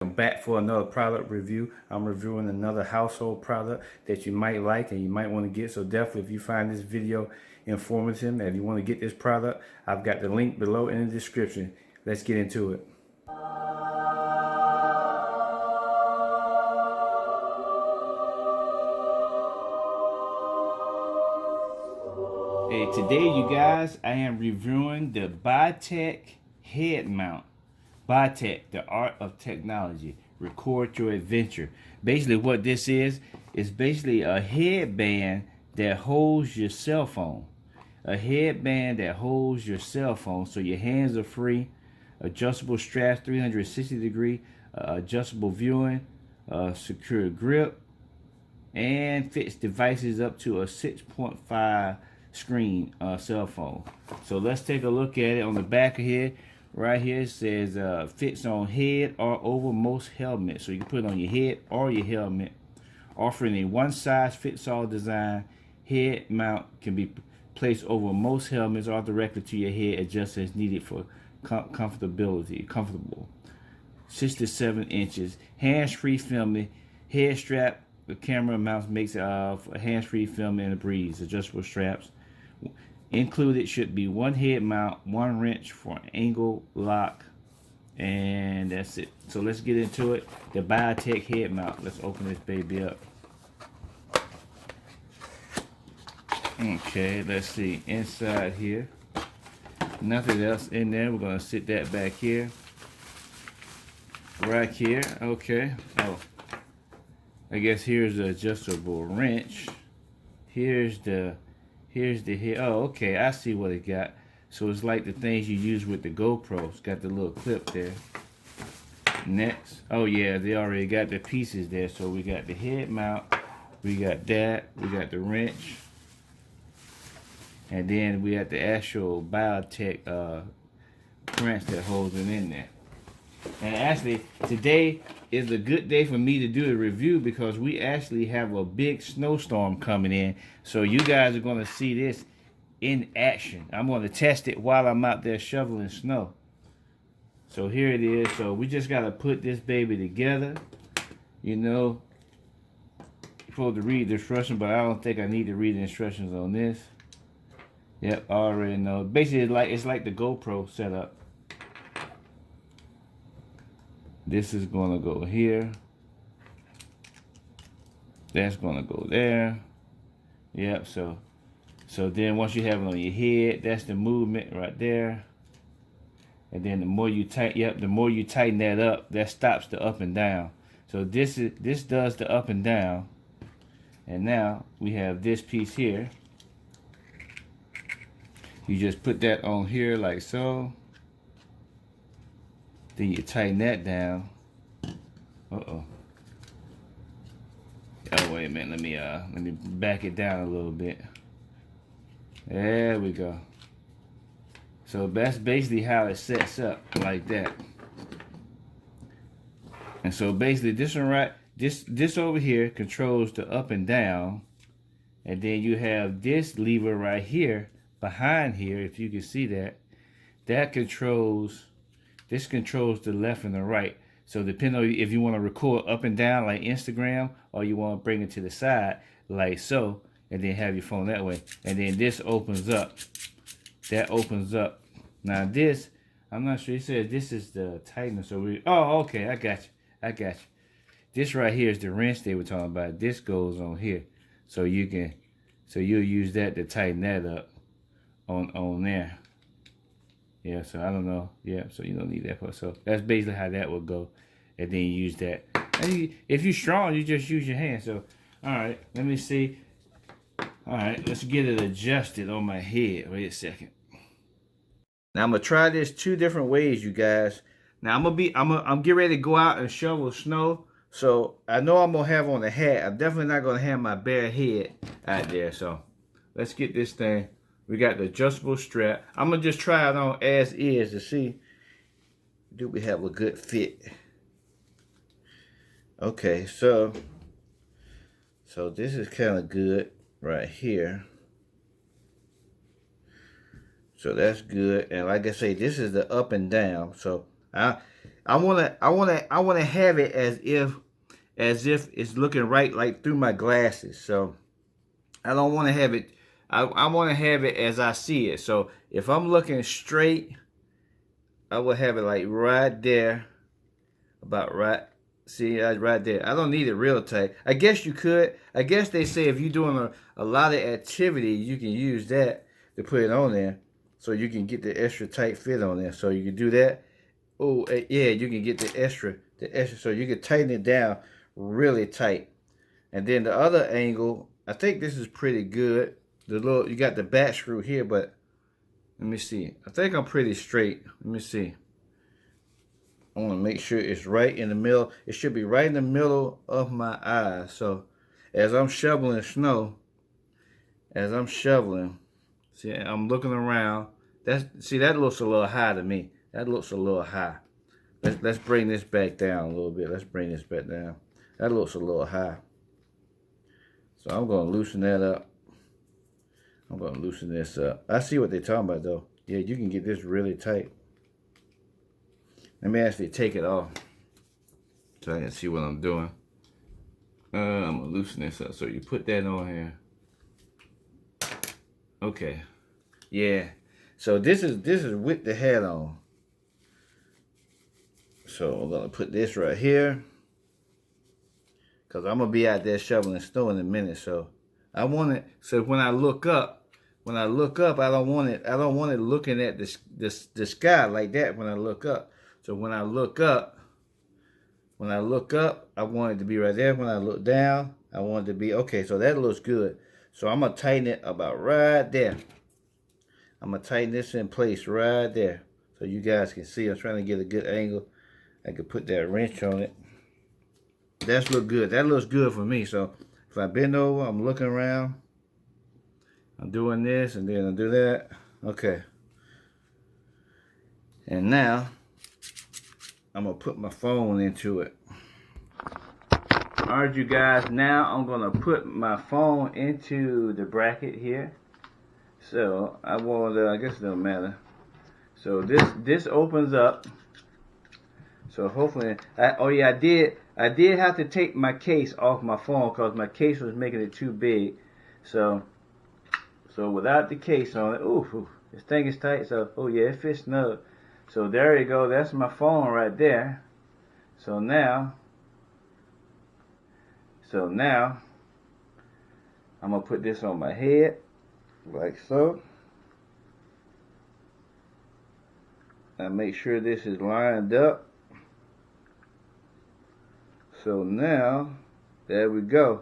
I'm back for another product review. I'm reviewing another household product that you might like and you might want to get. So definitely, if you find this video informative and you want to get this product, I've got the link below in the description. Let's get into it. Hey, today you guys, I am reviewing the ByTech head mount. ByTech, the art of technology. Record your adventure. Basically what this is basically a headband that holds your cell phone. A headband that holds your cell phone so your hands are free. Adjustable straps, 360 degree, adjustable viewing, secure grip, and fits devices up to a 6.5 screen cell phone. So let's take a look at it. On the back of here, right here, it says fits on head or over most helmets. So you can put it on your head or your helmet. Offering a one-size-fits-all design, head mount can be placed over most helmets or directly to your head, adjust as needed for comfortable. 6 to 7 inches. Hands-free filming. Head strap. The camera mounts makes it hands-free filming in a breeze. Adjustable straps. Included should be one head mount, one wrench for an angle lock, and that's it. So let's get into it. The ByTech head mount. Let's open this baby up. Okay, let's see. Inside here, nothing else in there. We're gonna sit that back here. Right here. Okay. Oh, I guess here's the adjustable wrench. Here's the head. Oh, okay, I see what it got. So it's like the things you use with the GoPro. It's got the little clip there. Next, oh yeah, they already got the pieces there. So we got the head mount, we got that, we got the wrench, and then we got the actual ByTech wrench that holds it in there. And actually, today is a good day for me to do a review because we actually have a big snowstorm coming in. So you guys are going to see this in action. I'm going to test it while I'm out there shoveling snow. So here it is. So we just got to put this baby together. You know, you're supposed to read the instructions, but I don't think I need to read the instructions on this. Yep, I already know. Basically, it's like the GoPro setup. This is going to go here. That's going to go there. Yep, so then once you have it on your head, that's the movement right there. And then the more you tighten that up, that stops the up and down. So this does the up and down. And now we have this piece here. You just put that on here like so. Then you tighten that down. Oh, wait a minute. Let me back it down a little bit. There we go. So that's basically how it sets up, like that. And so basically this one right, this over here controls the up and down. And then you have this lever right here, behind here, if you can see that. This controls the left and the right. So depending on if you want to record up and down like Instagram, or you want to bring it to the side like so, and then have your phone that way. And then this opens up. That opens up. Now this, I'm not sure. He says this is the tightness. So okay, I got you. This right here is the wrench they were talking about. This goes on here. So you'll use that to tighten that up on there. Yeah, so I don't know. Yeah, so you don't need that part. So that's basically how that would go. And then you use that. And if you're strong, you just use your hand. So, all right, let me see. All right, let's get it adjusted on my head. Wait a second. Now I'm gonna try this 2 different ways, you guys. Now I'm getting ready to go out and shovel snow. So I know I'm gonna have on a hat. I'm definitely not gonna have my bare head out there. So let's get this thing. We got the adjustable strap. I'm gonna just try it on as is to see, do we have a good fit? Okay, so this is kind of good right here. So that's good. And like I say, this is the up and down. So I wanna have it as if it's looking right like through my glasses. So I don't want to have it. I want to have it as I see it. So if I'm looking straight, I will have it like right there, about right. See, right there. I don't need it real tight. I guess you could. I guess they say if you're doing a lot of activity, you can use that to put it on there, so you can get the extra tight fit on there. So you can do that. Oh, yeah, you can get the extra, so you can tighten it down really tight. And then the other angle, I think this is pretty good. You got the back screw here, but let me see. I think I'm pretty straight. Let me see. I want to make sure it's right in the middle. It should be right in the middle of my eyes. So as I'm shoveling snow, see, I'm looking around. That looks a little high to me. That looks a little high. Let's bring this back down a little bit. Let's bring this back down. That looks a little high. So I'm going to loosen that up. I'm going to loosen this up. I see what they're talking about, though. Yeah, you can get this really tight. Let me actually take it off so I can see what I'm doing. I'm going to loosen this up. So you put that on here. Okay. Yeah. So this is with the hat on. So I'm going to put this right here, because I'm going to be out there shoveling snow in a minute. So I want it, so when I look up, I don't want it looking at the sky like that when I look up. So when I look up, I want it to be right there. When I look down, I want it to be, okay, so that looks good. So I'm going to tighten it about right there. I'm going to tighten this in place right there so you guys can see. I'm trying to get a good angle. I could put that wrench on it. That looks good. That looks good for me. So if I bend over, I'm looking around. I'm doing this, and then I do that. Okay. And now I'm gonna put my phone into it. All right, you guys. Now I'm gonna put my phone into the bracket here. So I guess it don't matter. So this opens up. So hopefully, I did have to take my case off my phone because my case was making it too big. So without the case on it, ooh, this thing is tight. So, oh yeah, it fits snug. So there you go. That's my phone right there. So now I'm gonna put this on my head like so. And make sure this is lined up. So now, there we go.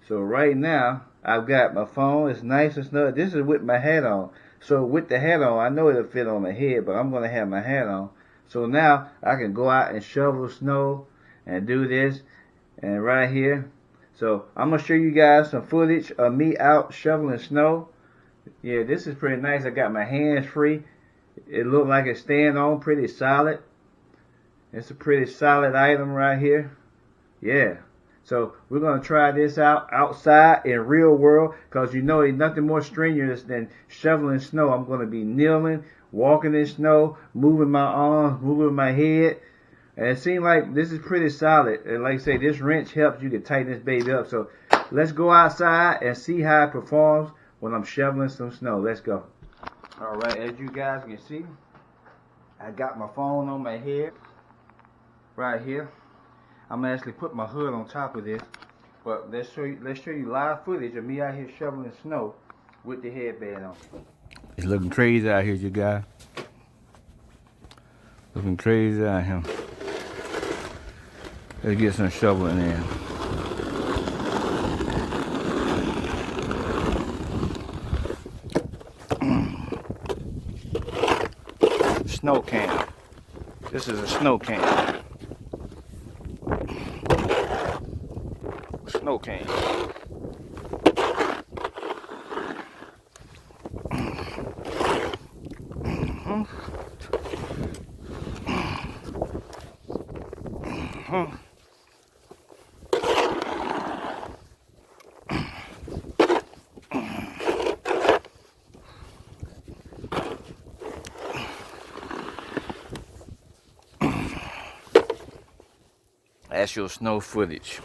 So right now, I've got my phone. It's nice and snug. This is with my hat on. So with the hat on, I know it'll fit on my head, but I'm going to have my hat on. So now, I can go out and shovel snow and do this. And right here. So I'm going to show you guys some footage of me out shoveling snow. Yeah, this is pretty nice. I got my hands free. It looked like it's staying on pretty solid. It's a pretty solid item right here. Yeah. So we're going to try this out outside in real world, because you know there's nothing more strenuous than shoveling snow. I'm going to be kneeling, walking in snow, moving my arms, moving my head. And it seems like this is pretty solid. And like I say, this wrench helps you to tighten this baby up. So let's go outside and see how it performs when I'm shoveling some snow. Let's go. All right, as you guys can see, I got my phone on my head right here. I'm gonna actually put my hood on top of this, but let's show you live footage of me out here shoveling snow with the headband on. It's looking crazy out here, you guys. Looking crazy out here. Let's get some shoveling in. Snow can. This is a snow can. Snow can. actual snow footage.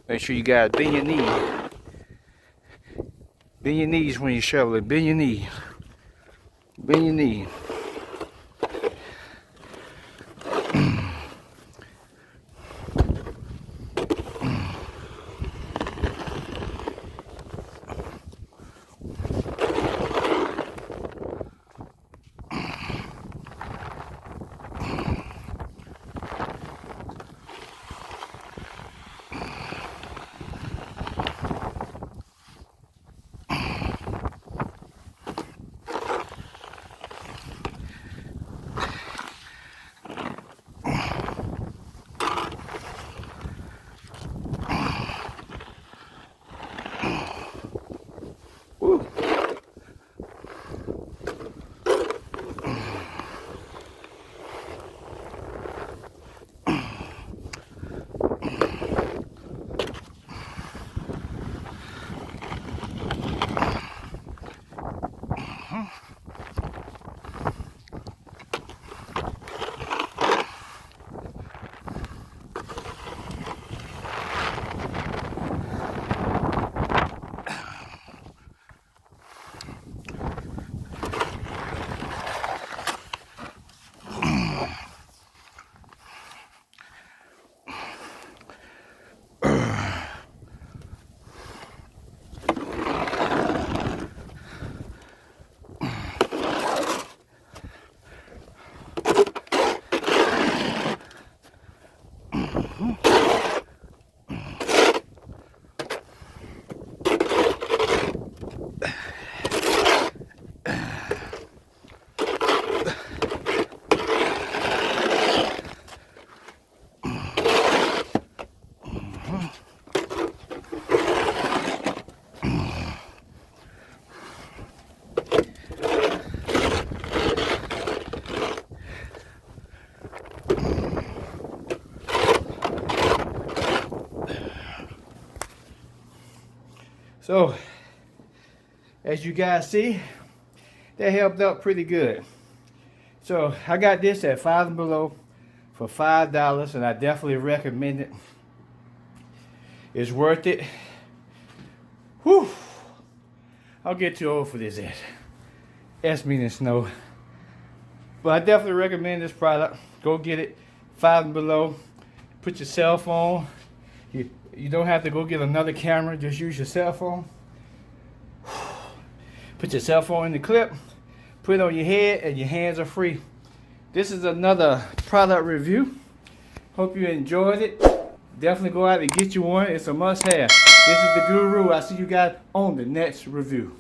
Make sure you guys bend your knees. Bend your knees when you're shoveling. Bend your knees. Bend your knees. Woo. So, as you guys see, that helped out pretty good. So, I got this at Five and Below for $5, and I definitely recommend it. It's worth it. Whew. I'll get too old for this S. S meaning snow. But I definitely recommend this product. Go get it. Five and Below. Put your cell phone. You don't have to go get another camera. Just use your cell phone. Put your cell phone in the clip. Put it on your head and your hands are free. This is another product review. Hope you enjoyed it. Definitely go out and get you one. It's a must-have. This is the Guru. I'll see you guys on the next review.